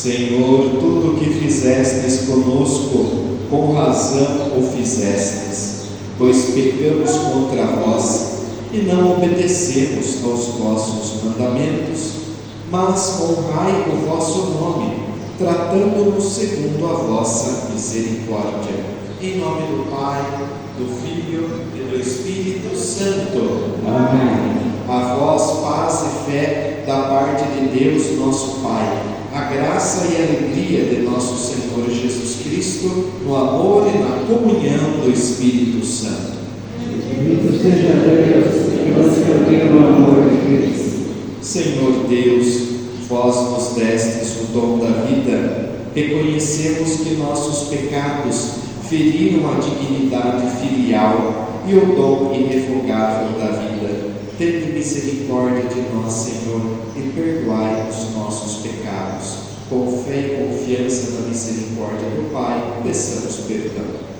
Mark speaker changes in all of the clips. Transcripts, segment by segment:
Speaker 1: Senhor, tudo o que fizestes conosco, com razão o fizestes, pois pecamos contra vós e não obedecemos aos vossos mandamentos, mas honrai o vosso nome, tratando-nos segundo a vossa misericórdia. Em nome do Pai, do Filho e do Espírito Santo. Amém. A vós, paz e fé da parte de Deus, nosso Pai, a graça e a alegria de nosso Senhor Jesus Cristo, no amor e na comunhão do Espírito Santo.
Speaker 2: Bendito seja Deus, que nos reuniu no amor de Cristo.
Speaker 1: Senhor Deus, vós nos destes o dom da vida. Reconhecemos que nossos pecados feriram a dignidade filial e o dom irrevogável da vida. Tende misericórdia de nós, Senhor, e perdoai os nossos pecados. Com fé e confiança na misericórdia do Pai, peçamos perdão.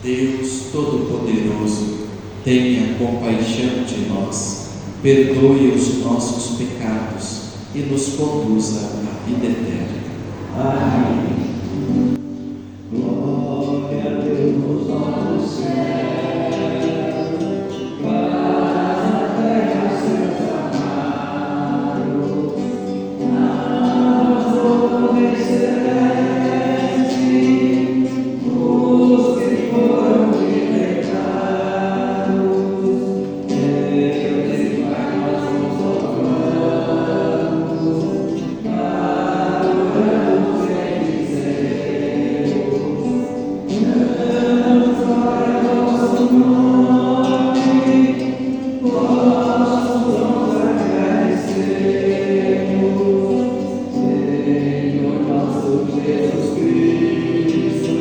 Speaker 1: Deus Todo-Poderoso, tenha compaixão de nós, perdoe os nossos pecados e nos conduza à vida eterna.
Speaker 2: Amém. Glória a Deus no céu, paz na terra seus amados, nas nuvens celestes, os que foram libertados. Deus e Pai, nós nos louvamos, adoramos e bendizemos. Damos glória ao vosso nome, vossos dons agradecemos. Senhor nosso Jesus Cristo,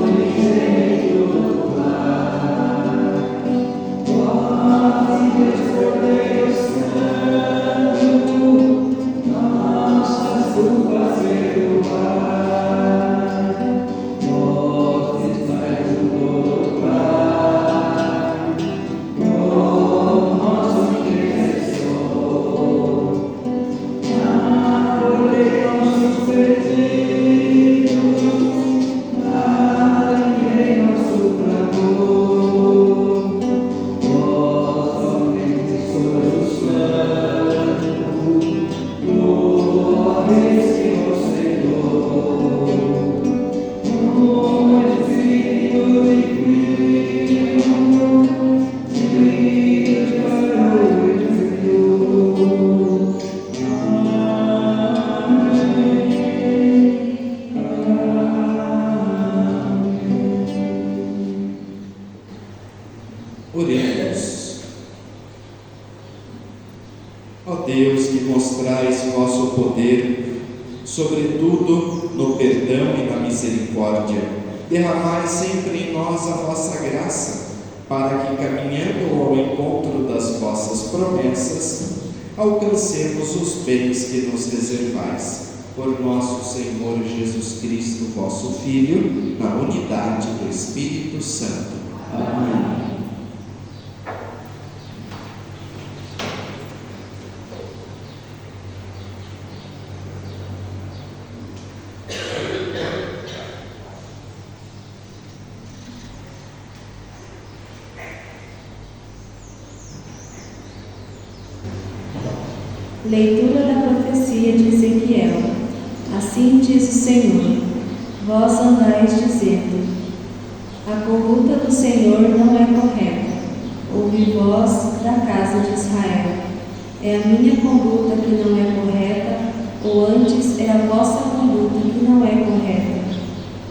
Speaker 2: unigênito do Pai, vós e Deus Cordeiro Santo, nossas culpas perdoai, vós estáis no Pai, como nosso intercessor, acolhei nossos pedidos, aliviei nosso clamor, vós somente sois o Santo, glorifiquemos, Senhor, no Espírito divino, Cristo para o Senhor.
Speaker 1: Oremos. Ó Deus, que mostrais vosso poder, sobretudo no perdão e na misericórdia, derramai sempre em nós a vossa graça, para que, caminhando ao encontro das vossas promessas, alcancemos os bens que nos reservais. Por nosso Senhor Jesus Cristo, vosso Filho, na unidade do Espírito Santo.
Speaker 2: Amém.
Speaker 3: Leitura da profecia de Ezequiel. Assim diz o Senhor: vós andais dizendo: a conduta do Senhor não é correta. Ouvi vós da casa de Israel: é a minha conduta que não é correta, ou antes é a vossa conduta que não é correta.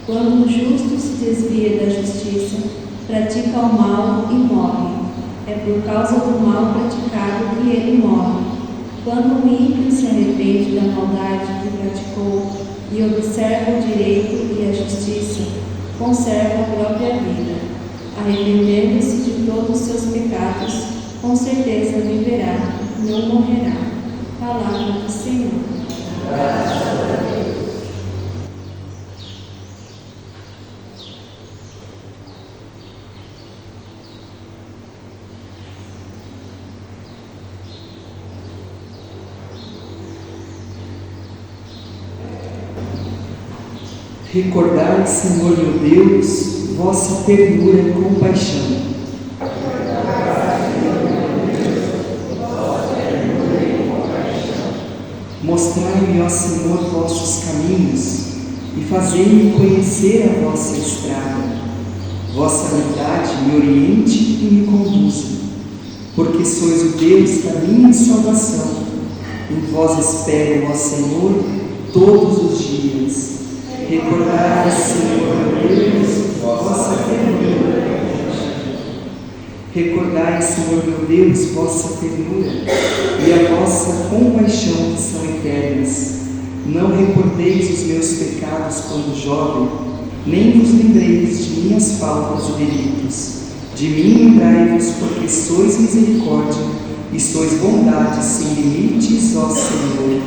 Speaker 3: Quando o justo se desvia da justiça, pratica o mal e morre. É por causa do mal praticado que ele morre. Quando o ímpio se arrepende da maldade que praticou e observa o direito e a justiça, conserva a própria vida. Arrependendo-se de todos os seus pecados, com certeza viverá, não morrerá. Palavra do Senhor.
Speaker 2: Graças a Deus. Recordai, Senhor meu Deus, vossa ternura e compaixão. Mostrai-me, ó Senhor, vossos caminhos e fazei-me conhecer a vossa estrada. Vossa verdade me oriente e me conduza, porque sois o Deus da minha salvação. Em vós espero, ó Senhor, todos os dias. Recordai, Senhor meu Deus, vossa ternura. Recordai, Senhor meu Deus, vossa ternura e a vossa compaixão que são eternas. Não recordeis os meus pecados quando jovem, nem vos lembreis de minhas faltas e delitos. De mim lembrai-vos, porque sois misericórdia e sois bondade sem limites, ó Senhor.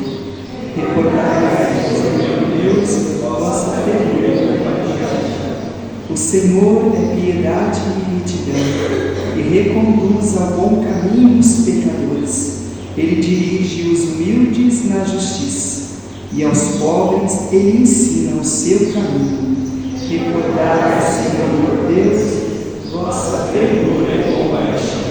Speaker 2: Recordai, Senhor meu Deus, vossa ternura. O Senhor é piedade e retidão, e reconduz ao bom caminho os pecadores. Ele dirige os humildes na justiça, e aos pobres ele ensina o seu caminho. Recordai, Senhor meu Deus, vossa ternura e compaixão.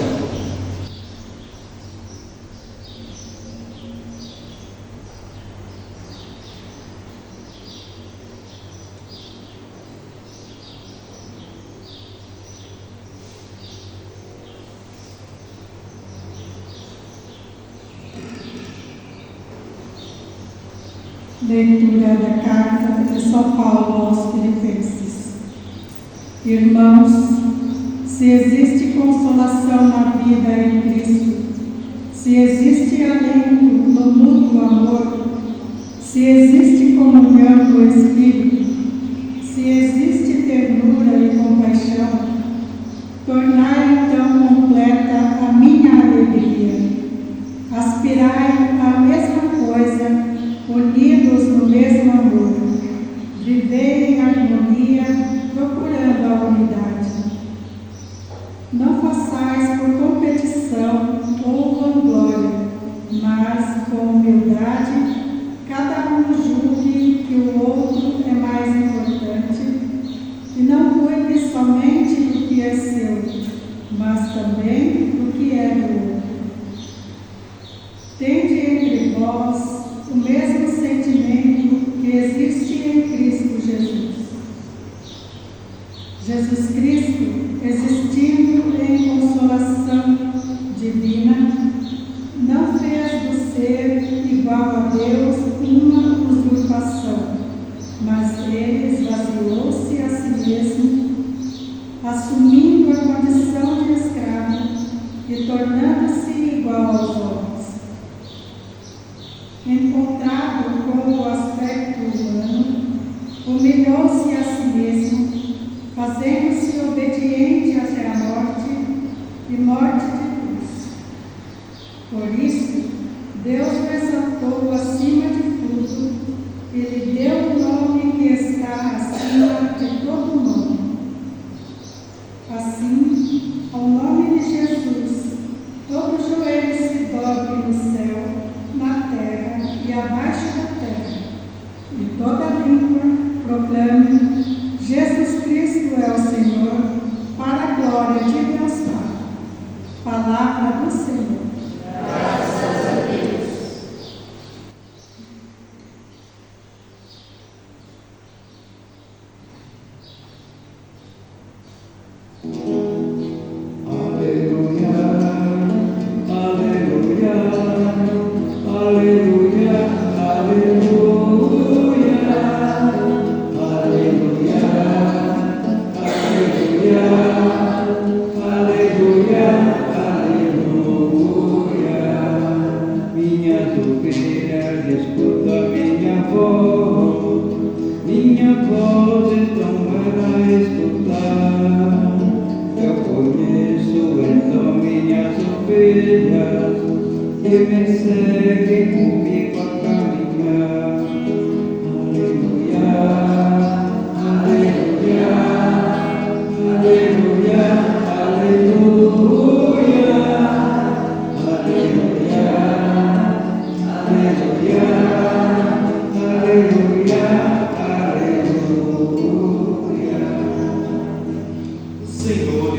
Speaker 4: Leitura da carta de São Paulo aos Filipenses. Irmãos, se existe consolação na vida em Cristo, se existe alento no mútuo amor, se existe comunhão do Espírito, se existe ternura e compaixão, tornai então completa a minha alegria. Aspirai à mesma coisa, unidos no mesmo amor, vivei em harmonia, procurando a unidade. Não façais por competição ou vanglória, mas com humildade, cada um julgue que o outro é mais importante, e não cuide somente do que é seu, mas também do que é do outro. Tende entre vós o mesmo sentimento que existe em Cristo Jesus. Jesus Cristo, existindo em consolação divina, não fez do ser igual a Deus uma usurpação, mas ele esvaziou-se a si mesmo, assumindo a condição de escravo e tornando-se igual aos homens. Encontrado com o aspecto humano, humilhou-se a si mesmo, fazendo-se obediente até a morte e morte de cruz. Por isso, Deus o exaltou acima de tudo e lhe deu o nome que está acima de todo nome. Assim, ao nome de Jesus, todo joelho se dobre no céu, na terra e abaixo da terra, e toda língua proclame: Jesus Cristo é o Senhor, para a glória de Deus Pai. Palavra do Senhor.
Speaker 3: Graças a Deus.
Speaker 2: Aleluia, aleluia.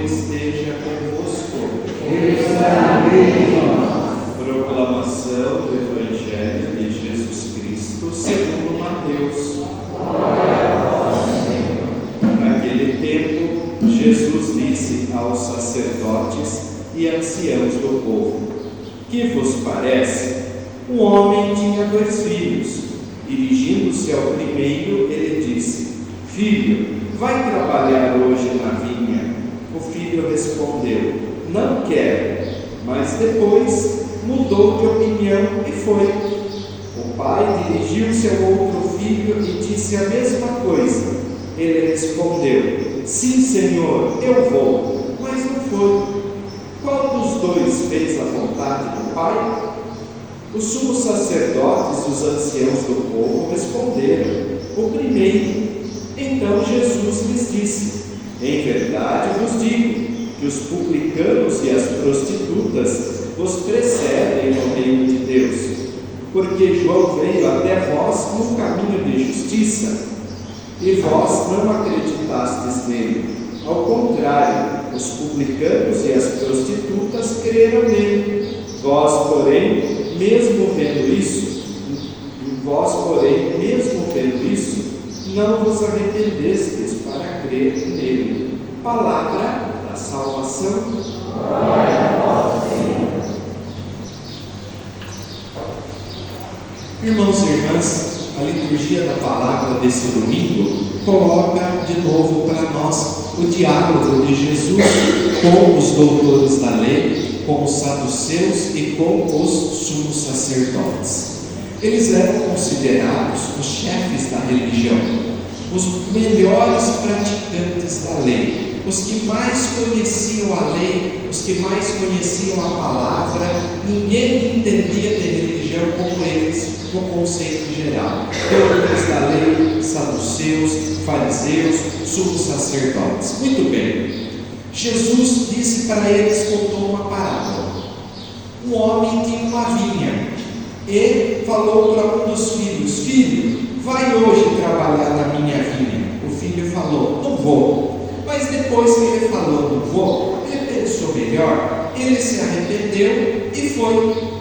Speaker 1: esteja convosco.
Speaker 2: Ele está no meio de nós.
Speaker 1: Proclamação do Evangelho de Jesus Cristo segundo Mateus. Naquele tempo, Jesus disse aos sacerdotes e anciãos do povo: Que vos parece? Um homem tinha 2 filhos. Dirigindo-se ao primeiro, ele disse: Filho, vai trabalhar hoje na vinha. O filho respondeu: Não quero. Mas depois mudou de opinião e foi. O pai dirigiu-se ao outro filho e disse a mesma coisa. Ele respondeu: Sim, Senhor, eu vou. Mas não foi. Qual dos 2 fez a vontade do pai? Os sumos sacerdotes e os anciãos do povo responderam: O primeiro. Então Jesus lhes disse: Em verdade vos digo que os publicanos e as prostitutas vos precedem no reino de Deus, porque João veio até vós no caminho de justiça, e vós não acreditastes nele. Ao contrário, os publicanos e as prostitutas creram nele. Vós, porém, mesmo vendo isso, não vos arrependestes para crer nele. Palavra da salvação. Glória a vós, Senhor. Irmãos e irmãs, a liturgia da palavra desse domingo coloca de novo para nós o diálogo de Jesus com os doutores da lei, com os saduceus e com os sumos sacerdotes. Eles eram considerados os chefes da religião, os melhores praticantes da lei, os que mais conheciam a lei, os que mais conheciam a palavra. Ninguém entendia de religião como eles, no conceito geral. Doutores da lei, saduceus, fariseus, sumos sacerdotes. Muito bem. Jesus disse para eles, contou uma parábola. Um homem tinha uma vinha e falou para um dos filhos: Filho, vai hoje trabalhar na minha vinha. O filho falou: Não vou. Mas depois que ele falou: Não vou, ele pensou melhor, ele se arrependeu e foi.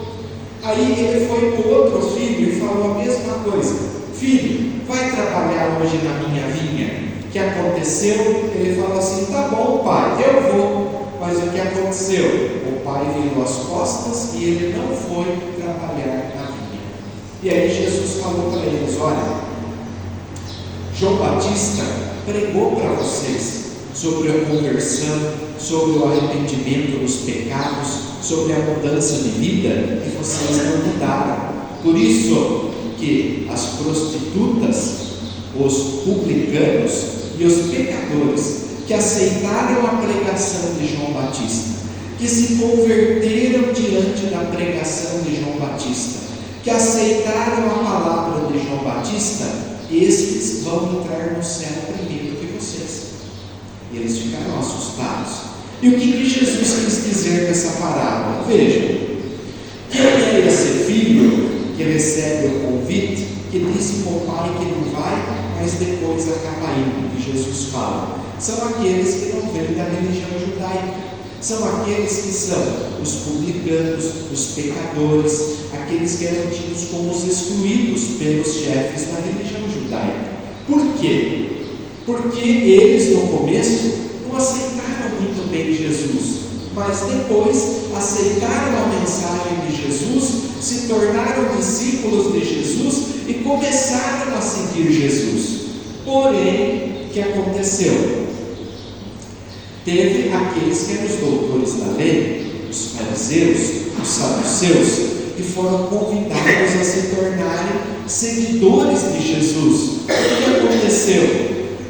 Speaker 1: Aí ele foi para o outro filho e falou a mesma coisa: Filho, vai trabalhar hoje na minha vinha. O que aconteceu? Ele falou assim: Tá bom, pai, eu vou. Mas o que aconteceu? O pai virou as costas e ele não foi trabalhar na vinha. E aí Jesus falou para eles: Olha, João Batista pregou para vocês sobre a conversão, sobre o arrependimento dos pecados, sobre a mudança de vida, e vocês não mudaram. Por isso que as prostitutas, os publicanos e os pecadores que aceitaram a pregação de João Batista, que se converteram diante da pregação de João Batista, que aceitaram a palavra de João Batista, estes vão entrar no céu primeiro que vocês. E eles ficaram assustados. E o que Jesus quis dizer nessa parábola? Vejam, quem é esse filho que recebe o convite, que disse para o pai que não vai, mas depois acaba indo, que Jesus fala? São aqueles que não vêm da religião judaica. São aqueles que são os publicanos, os pecadores, aqueles que eram tidos como os excluídos pelos chefes da religião judaica. Por quê? Porque eles no começo não aceitaram muito bem Jesus, mas depois aceitaram a mensagem de Jesus, se tornaram discípulos de Jesus e começaram a seguir Jesus. Porém, o que aconteceu? Teve aqueles que eram os doutores da lei, os fariseus, os saduceus, que foram convidados a se tornarem seguidores de Jesus. O que aconteceu?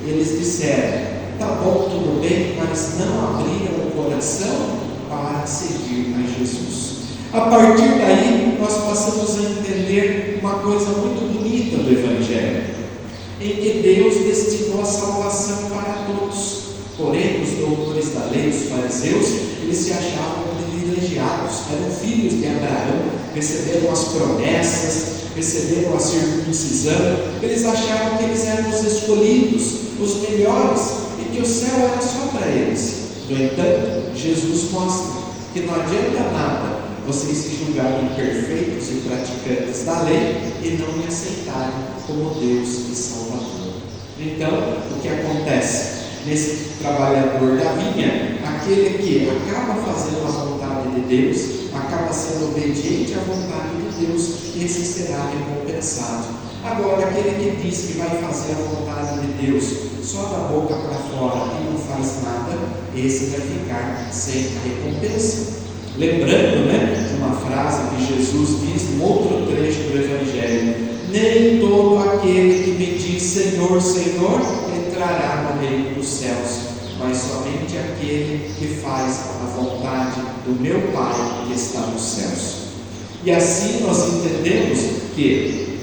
Speaker 1: Eles disseram: Tá bom, tudo bem, mas não abriram o coração para seguir a Jesus. A partir daí, nós passamos a entender uma coisa muito bonita do Evangelho, em que Deus destinou a salvação para todos. Porém, os doutores da lei, os fariseus, eles se achavam privilegiados, eram filhos de Abraão, receberam as promessas, receberam a circuncisão. Eles achavam que eles eram os escolhidos, os melhores, e que o céu era só para eles. No entanto, Jesus mostra que não adianta nada vocês se julgarem perfeitos e praticantes da lei e não me aceitarem como Deus e Salvador. Então, o que acontece? Nesse trabalhador da vinha, aquele que acaba fazendo a vontade de Deus, acaba sendo obediente à vontade de Deus, esse será recompensado. Agora, aquele que diz que vai fazer a vontade de Deus só da boca para fora e não faz nada, esse vai ficar sem recompensa. Lembrando, de uma frase que Jesus diz num outro trecho do Evangelho: nem todo aquele que me diz Senhor, Senhor, entrará no reino dos céus, mas somente aquele que faz a vontade do meu Pai que está nos céus. E assim nós entendemos que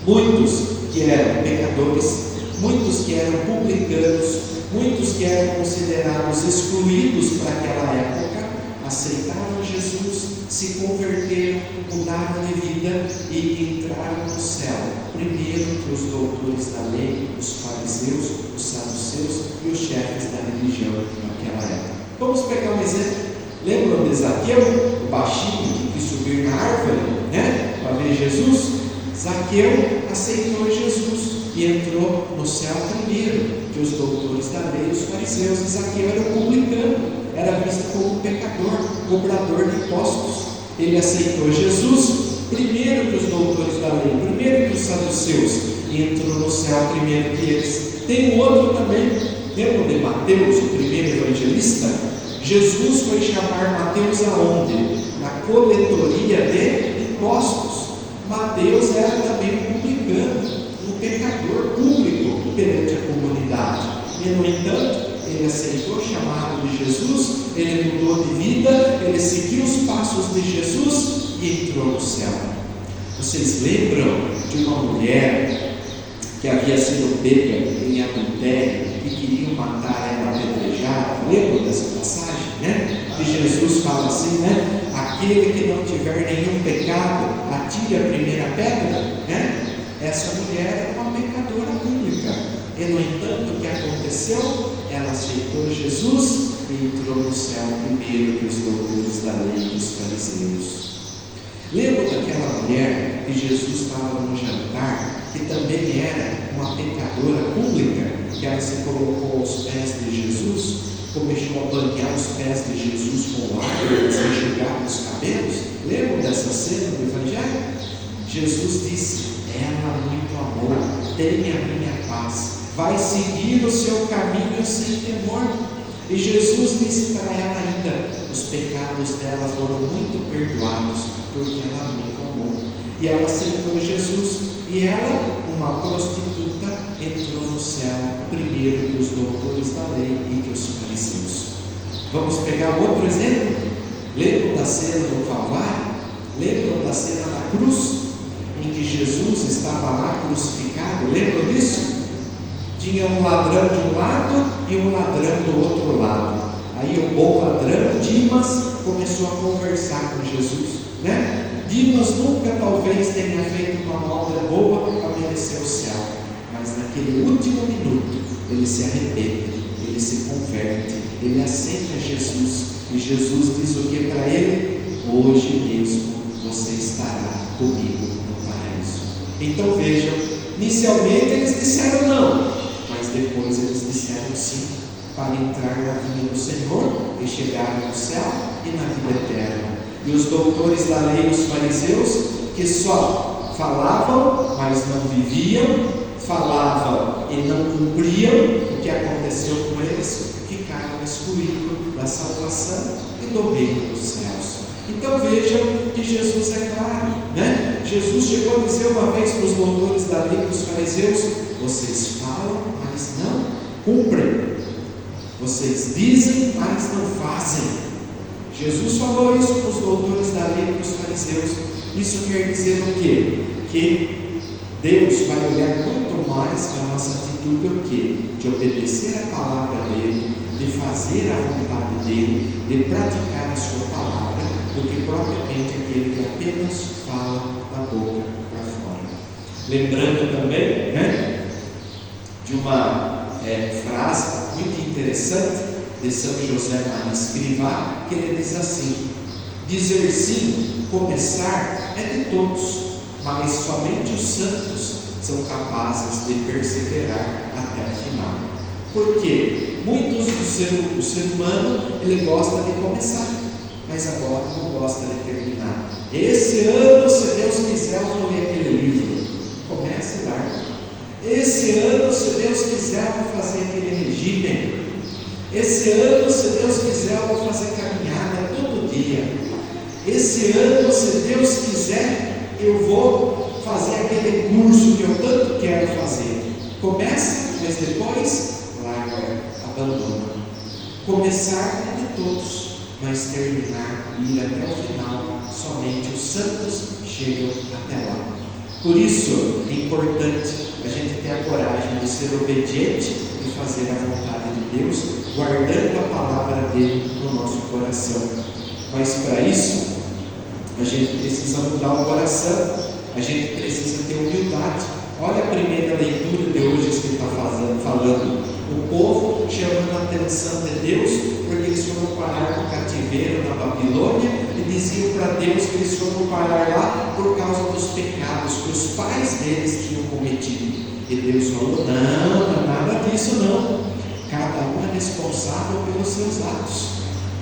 Speaker 1: muitos que eram pecadores, muitos que eram publicanos, muitos que eram considerados excluídos para aquela época, aceitaram Jesus, se converteram, mudaram de vida e entraram no céu. Primeiro que os doutores da lei, os fariseus, os saduceus e os chefes da religião naquela época. Vamos pegar um exemplo. Lembram de Zaqueu, o baixinho que quis subir na árvore, para ver Jesus? Zaqueu aceitou Jesus e entrou no céu primeiro que os doutores da lei, os fariseus. E Zaqueu era publicano, era visto como pecador, cobrador de impostos. Ele aceitou Jesus primeiro que os doutores da lei, primeiro que os saduceus, e entrou no céu primeiro que eles. Tem um outro também, lembra de Mateus, o primeiro evangelista? Jesus foi chamar Mateus aonde? Na coletoria de impostos. Mateus era também um publicano, um pecador público perante a comunidade. E no entanto, ele aceitou o chamado de Jesus, ele mudou de vida, ele seguiu os passos de Jesus e entrou no céu. Vocês lembram de uma mulher que havia sido pega em adultério e queriam matar ela apedrejada? Lembram dessa passagem? Que Jesus fala assim, aquele que não tiver nenhum pecado, atire a primeira pedra. Essa mulher era uma pecadora pública. E no entanto, o que aconteceu? Ela aceitou Jesus e entrou no céu primeiro que os doutores da lei e os fariseus. Lembra daquela mulher que Jesus estava no jantar, que também era uma pecadora pública, que ela se colocou aos pés de Jesus, começou a banhar os pés de Jesus com lágrimas e enxugar os cabelos? Lembram dessa cena do Evangelho? Jesus disse: ela muito amor, tenha a minha paz, vai seguir o seu caminho sem temor. E Jesus disse para ela ainda: os pecados dela foram muito perdoados, porque ela muito amou. E ela aceitou Jesus, e ela, uma prostituta, entrou no céu primeiro que os doutores da lei e que os fariseus. Vamos pegar outro exemplo? Lembram da cena do Calvário? Lembram da cena da cruz? Em que Jesus estava lá crucificado? Lembram disso? Tinha um ladrão de um lado e um ladrão do outro lado. Aí o bom ladrão, Dimas, começou a conversar com Jesus, Dimas nunca talvez tenha feito uma obra boa para merecer o céu, mas naquele último minuto ele se arrepende, ele se converte, ele aceita Jesus, e Jesus diz o que para ele? Hoje mesmo você estará comigo no paraíso. Então vejam, inicialmente eles disseram não, mas depois eles disseram sim, para entrar na vinha do Senhor e chegar no céu e na vida eterna. E os doutores da lei e os fariseus, que só falavam, mas não viviam, falavam e não cumpriam, o que aconteceu com eles? Ficaram excluídos da salvação e do reino dos céus. Então vejam que Jesus é claro, Jesus chegou a dizer uma vez para os doutores da lei e para os fariseus: vocês falam, mas não cumprem. Vocês dizem, mas não fazem. Jesus falou isso para os doutores da lei e para os fariseus. Isso quer dizer o quê? Que Deus vai olhar muito mais para a nossa atitude o quê? De obedecer a palavra dele, de fazer a vontade dele, de praticar a sua palavra, do que propriamente aquele que apenas fala da boca para fora. Lembrando também, de uma frase muito interessante de São José Maria Escrivá, que ele diz assim: dizer sim, começar, é de todos, mas somente os santos são capazes de perseverar até o final. Porque muitos do ser humano, ele gosta de começar, mas agora não gosta de terminar. Esse ano, se Deus quiser, eu vou ler aquele livro. Começa e larga. Esse ano, se Deus quiser, eu vou fazer aquele regime. Esse ano, se Deus quiser, eu vou fazer caminhada todo dia. Esse ano, se Deus quiser, eu vou fazer aquele curso que eu tanto quero fazer. Começa, mas depois larga, abandona. Começar é de todos, mas terminar e ir até o final, somente os santos chegam até lá. Por isso é importante a gente ter a coragem de ser obediente e fazer a vontade de Deus, guardando a palavra dele no nosso coração. Mas para isso, a gente precisa mudar o coração, a gente precisa ter humildade. Olha a primeira leitura de hoje que está falando. O povo chamando a atenção de Deus, porque eles foram parar no cativeiro na Babilônia e diziam para Deus que eles foram parar lá por causa dos pecados que os pais deles tinham cometido. E Deus falou: não é nada disso não. Cada um é responsável pelos seus atos,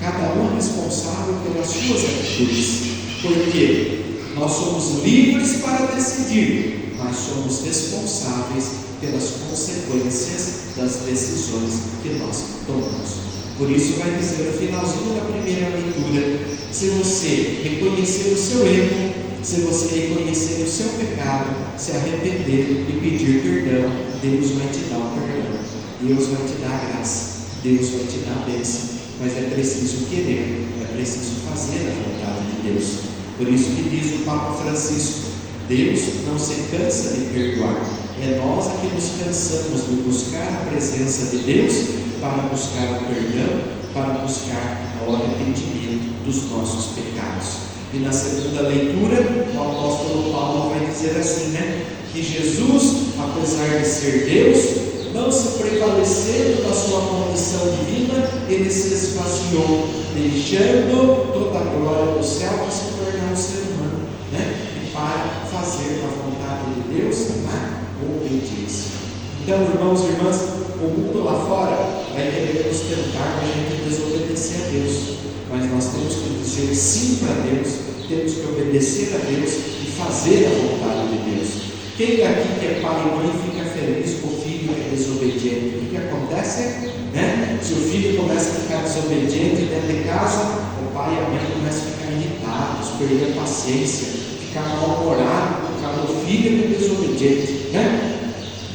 Speaker 1: cada um é responsável pelas suas atitudes. Porque nós somos livres para decidir, mas somos responsáveis pelas consequências das decisões que nós tomamos. Por isso vai dizer no finalzinho da primeira leitura: se você reconhecer o seu erro, se você reconhecer o seu pecado, se arrepender e pedir perdão, Deus vai te dar o perdão, Deus vai te dar a graça, Deus vai te dar a bênção. Mas é preciso querer, é preciso fazer a vontade de Deus. Por isso que diz o Papa Francisco: Deus não se cansa de perdoar. É nós que nos cansamos de buscar a presença de Deus para buscar o perdão, para buscar o arrependimento dos nossos pecados. E na segunda leitura, o apóstolo Paulo vai dizer assim, que Jesus, apesar de ser Deus, não se prevalecendo da sua condição divina, ele se esvaziou, deixando toda a glória do céu para se tornar um ser humano, e para fazer a vontade de Deus na obediência. Então, irmãos e irmãs, o mundo lá fora vai querer nos tentar para a gente desobedecer a Deus, mas nós temos que dizer sim para Deus, temos que obedecer a Deus e fazer a vontade de Deus. Quem daqui que é pai e mãe fica feliz com o filho que é desobediente? O que acontece? Se o filho começa a ficar desobediente dentro de casa, o pai e a mãe começam a ficar irritados, perder a paciência, ficar mal-humorado por causa do filho que é desobediente.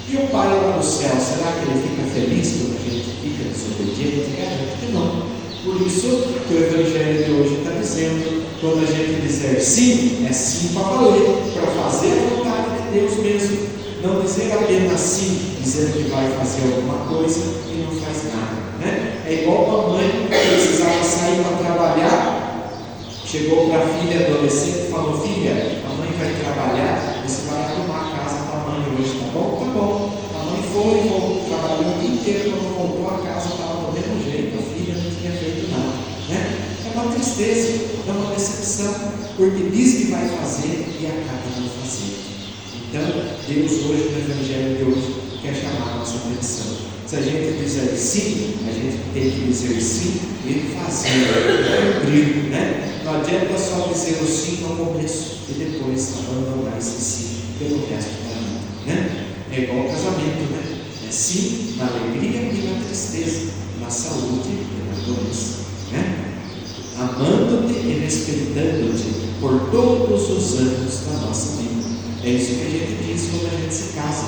Speaker 1: E o pai lá no céu, será que ele fica feliz quando a gente fica desobediente? Garanto que não. Por isso que o Evangelho de hoje está dizendo: quando a gente dizer sim, é sim para valer, para fazer a vontade de Deus mesmo. Não dizer apenas sim, dizendo que vai fazer alguma coisa e não faz nada. É igual uma mãe que precisava sair para trabalhar, chegou para a filha adolescente e falou: filha, a mãe vai trabalhar, você vai arrumar a casa para a mãe hoje, tá bom? Tá bom. A mãe foi, trabalhou o dia inteiro, quando voltou a casa estava do mesmo jeito, a filha não tinha feito nada. É uma tristeza, é uma decepção, porque diz que vai fazer e acaba não fazendo. Então, Deus hoje, no Evangelho de hoje, quer chamar a nossa atenção. Se a gente dizer sim, a gente tem que dizer sim e fazer, cumprir, Não adianta só dizer o sim no começo e depois abandonar esse sim pelo resto da vida, É igual ao casamento, É sim na alegria e na tristeza, na saúde e na doença, Amando-te e respeitando-te por todos os anos da nossa vida. É isso que a gente diz quando a gente se casa,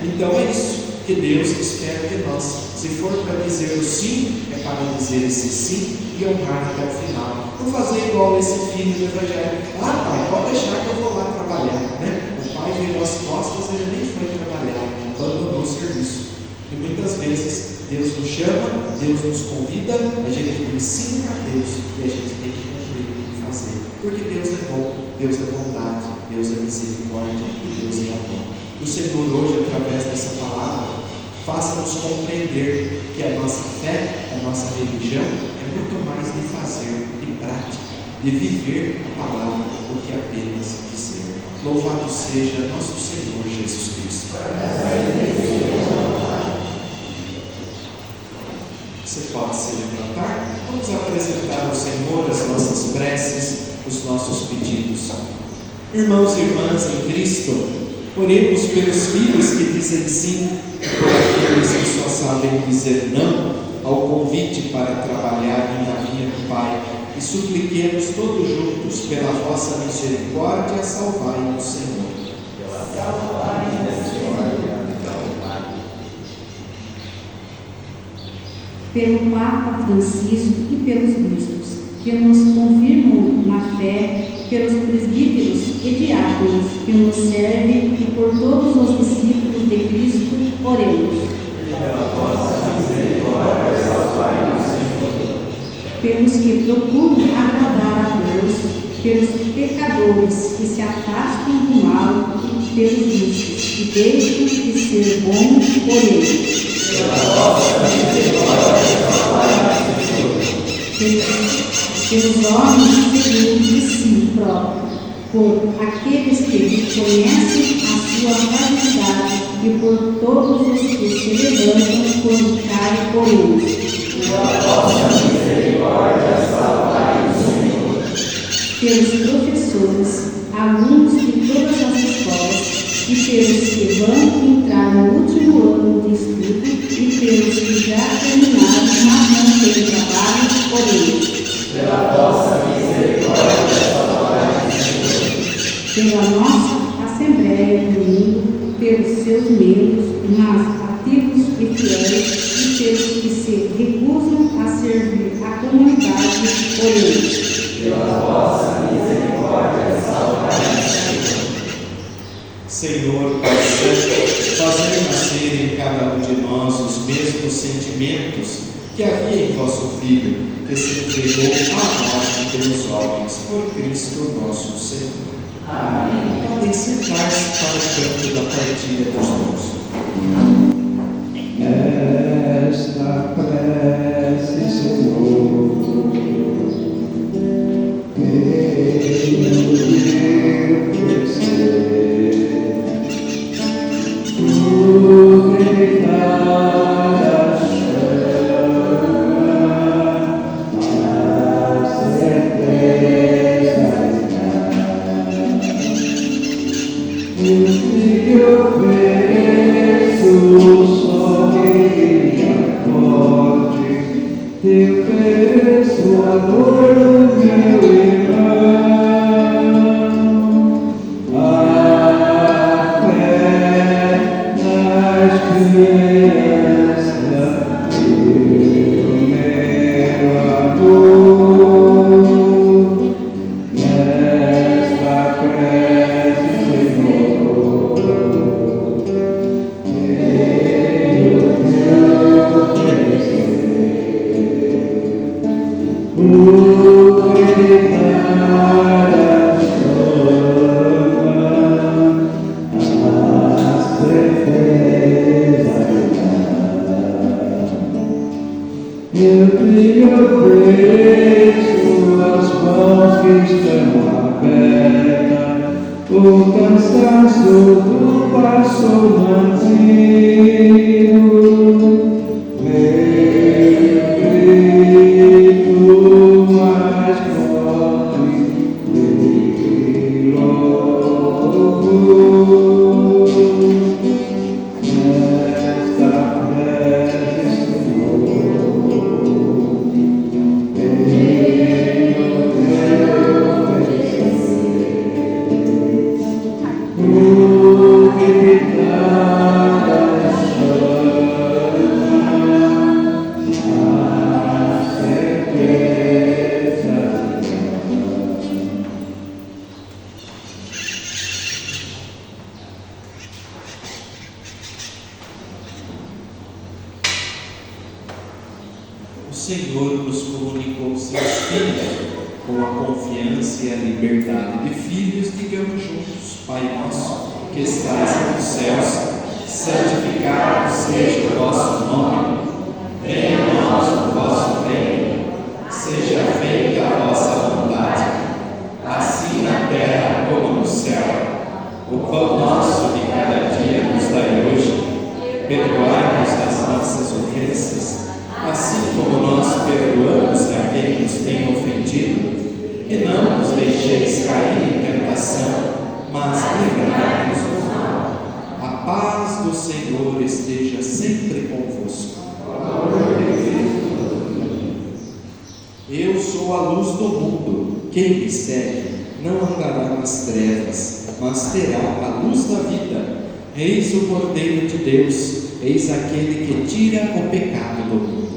Speaker 1: Então é isso que Deus espera de nós. Se for para dizer o sim, é para dizer esse sim e honrar até o final. Não fazer igual esse filho do Evangelho: pai, pode deixar que eu vou lá trabalhar, O pai virou as costas, ele nem foi trabalhar, abandonou o serviço. E muitas vezes Deus nos chama, Deus nos convida, a gente diz sim a Deus e a gente tem que cumprir e fazer, porque Deus é bom, Deus é bondade, Deus é misericórdia e Deus é amor. O Senhor hoje, através dessa palavra, faça-nos compreender que a nossa fé, a nossa religião é muito mais de fazer, de prática, de viver a palavra do que apenas dizer. Louvado seja nosso Senhor Jesus Cristo. Você pode se levantar. Vamos apresentar ao Senhor as nossas preces, os nossos pedidos. Irmãos e irmãs em Cristo, oremos pelos filhos que dizem sim, por aqueles que só sabem dizer não ao convite para trabalharem na vinha do Pai, e supliquemos todos juntos pela vossa misericórdia, salvai-nos, Senhor.
Speaker 5: Pelo Papa Francisco e pelos bispos, que nos confirmam na fé, pelos presbíteros e diáconos que nos servem e por todos os discípulos de Cristo, oremos. Pelos que procuram agradar a Deus, pelos pecadores que se afastam do mal, pelos justos que deixam de ser bons por eles. Pelos homens segundo de si próprio, por aqueles que reconhecem a sua validade e por todos os que se levantam quando caem por eles. Pelos professores, alunos de todas as escolas e pelos que vão entrar no último ano de estudo e pelos que já terminaram, mas não têm trabalho por eles. Pela vossa misericórdia, salvai-nos, Senhor. Pela nossa Assembleia do Mundo, pelos seus membros, mas ativos e fiéis, e pelos que se recusam a servir a comunidade por eles. Pela vossa misericórdia, salvai-nos, Senhor.
Speaker 1: Senhor, Pai Santo, fazer nascer em cada um de nós os mesmos sentimentos que havia em vosso Filho, que se entregou à morte pelos homens, por Cristo nosso Senhor. Amém. Podem sentar-se para o canto da partilha dos dons.
Speaker 6: Esta prece, Senhor, o cansaço do passo mansinho, meu grito mais forte de louvor, nesta prece, Senhor, tenho teu
Speaker 1: O Senhor nos comunicou seus filhos, com a confiança e a liberdade de filhos, digamos juntos: Pai nosso, que estás nos céus, santificado seja o vosso nome, venha a nós o vosso reino, seja feita a vossa vontade, assim na terra como no céu. O pão nosso de cada dia nos dai hoje, perdoai-nos as nossas ofensas, assim como nós perdoamos a quem nos tem ofendido, e não nos deixeis cair em tentação, mas livrai-nos do mal. A paz do Senhor esteja sempre convosco. Eu sou a luz do mundo. Quem me segue não andará nas trevas, mas terá a luz da vida. Eis o Cordeiro de Deus, eis aquele que tira o pecado do mundo.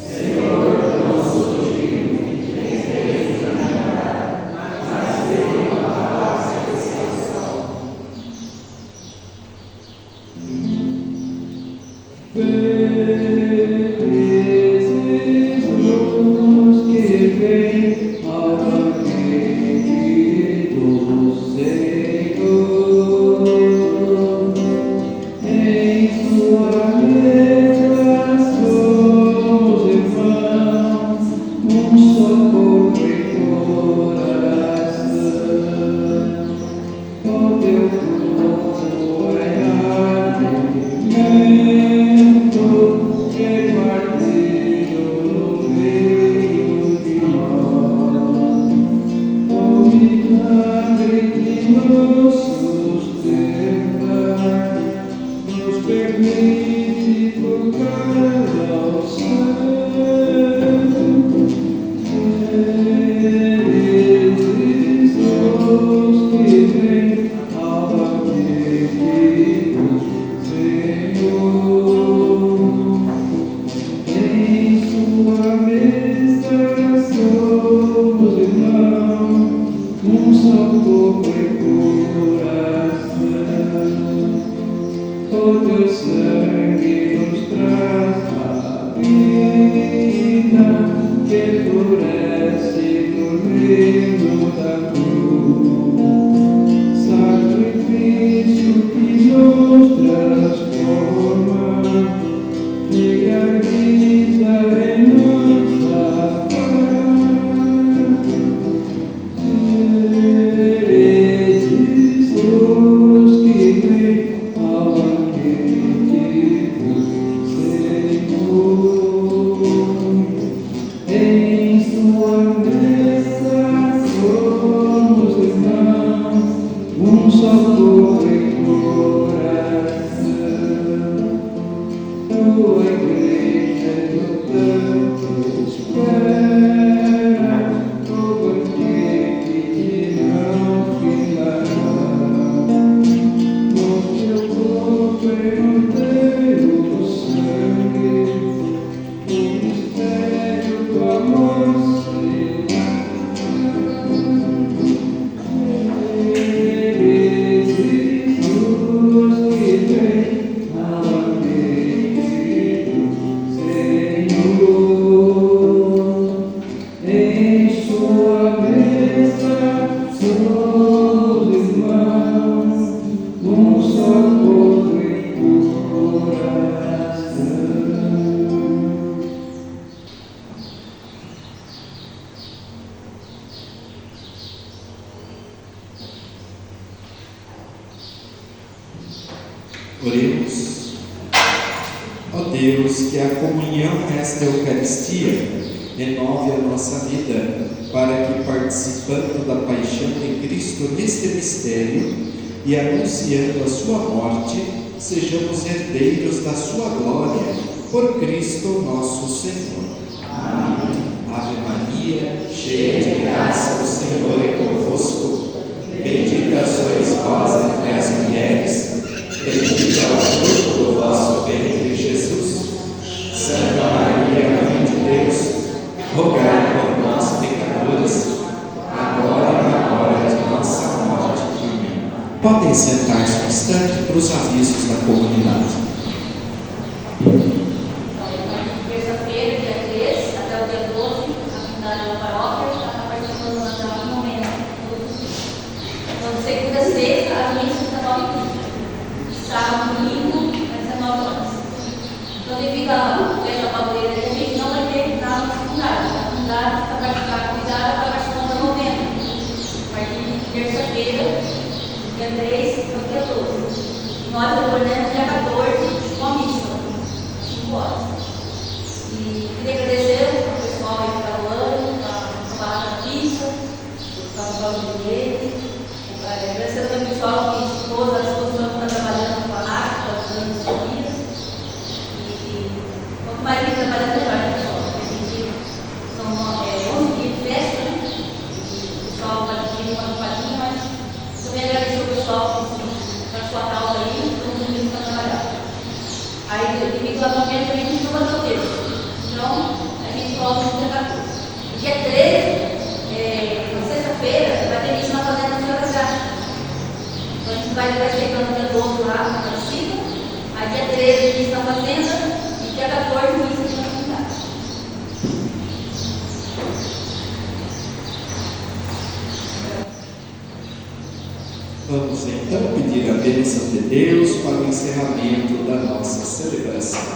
Speaker 1: Senhor, não sou digno de receber a minha palavra, mas tenho uma palavra de salvação. Oremos. Ó Deus, que a comunhão nesta Eucaristia renove a nossa vida, para que, participando da paixão de Cristo neste mistério e anunciando a sua morte, sejamos herdeiros da sua glória, por Cristo nosso Senhor. Amém. Ave Maria, cheia de graça, o Senhor é convosco. Bendita sois vós entre as mulheres, bendito é o fruto do vosso ventre, Jesus. Santa Maria, Mãe de Deus, rogai por nós, pecadores, agora e na hora de nossa morte. Amém. Podem sentar-se um instante para os avisos da comunidade.
Speaker 7: Terça-feira, dia Então, essa padroeira de convite não vai ter nada no secundário. Na secundária, você vai ficar convidada para participar da novena. A partir de terça-feira, dia 3 ao dia 12. Nós retornamos dia 14 com a missa, às 5 horas. E queria agradecer ao pessoal aí que está trabalhando, a barra da pizza, o dinheiro. Agradecer também ao pessoal que pôs à disposição que está trabalhando com a arte, está fazendo as famílias. E quanto mais gente trabalha, melhor, né, pessoal? Porque a gente são 11 dias de festa, né? E o pessoal vai pedir uma palhinha, mas também agradecer ao pessoal que está com sua causa aí, todo mundo que está trabalhando. Aí, devido ao momento, também a gente não vai ter o texto. Então, a gente volta no dia 14. E dia 13, na sexta-feira, vai ter missa na Fazenda da Senhora Graça. Então a gente vai chegando dia 12 lá na Aparecida, aí dia 13 missa na Fazenda e dia 14 missa aqui na comunidade.
Speaker 1: Vamos então pedir a bênção de Deus para o encerramento da nossa celebração.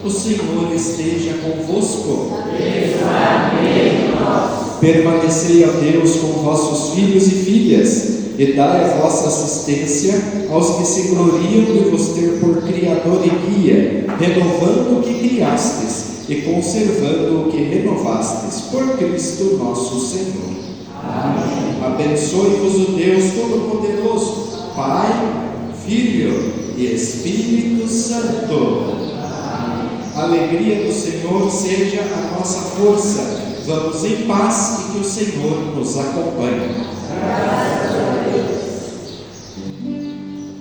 Speaker 1: O Senhor esteja convosco. Permanecei a Deus com vossos filhos e filhas, e dai a vossa assistência aos que se gloriam de vos ter por Criador e guia, renovando o que criastes e conservando o que renovastes, por Cristo nosso Senhor. Amém. Abençoe-vos o Deus Todo-Poderoso, Pai, Filho e Espírito Santo. A alegria do Senhor seja a nossa força. Vamos em paz e que o Senhor nos acompanhe.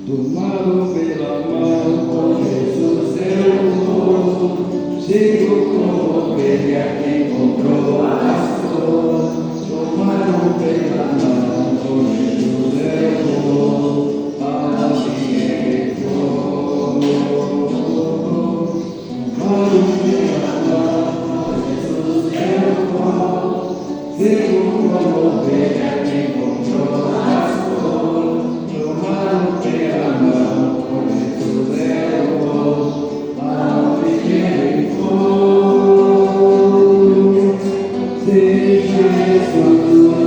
Speaker 6: Tomado pela mão com Jesus eu vou, sigo como ovelha que encontrou pastor. Tomado pela mão com Jesus eu vou, aonde ele for. Tomado pela mão com Jesus eu vou, sigo como ovelha que encontrou pastor. Tomado pela mão com Jesus eu vou, aonde ele for. Se Jesus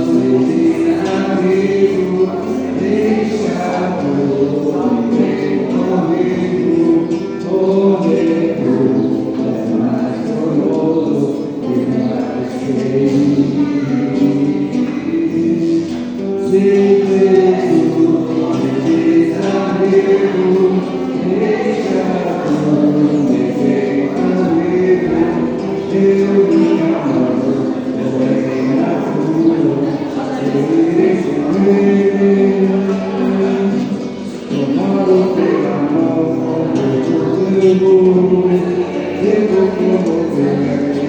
Speaker 6: me diz amigo, deixa tudo e vem comigo. Comigo é mais formoso e mais feliz. Se Jesus me diz amigo, deixa tudo e vem comigo. Eu me amo, eu venho na rua, eu irei comer. Tomado pela mão, eu vou, como ovelha que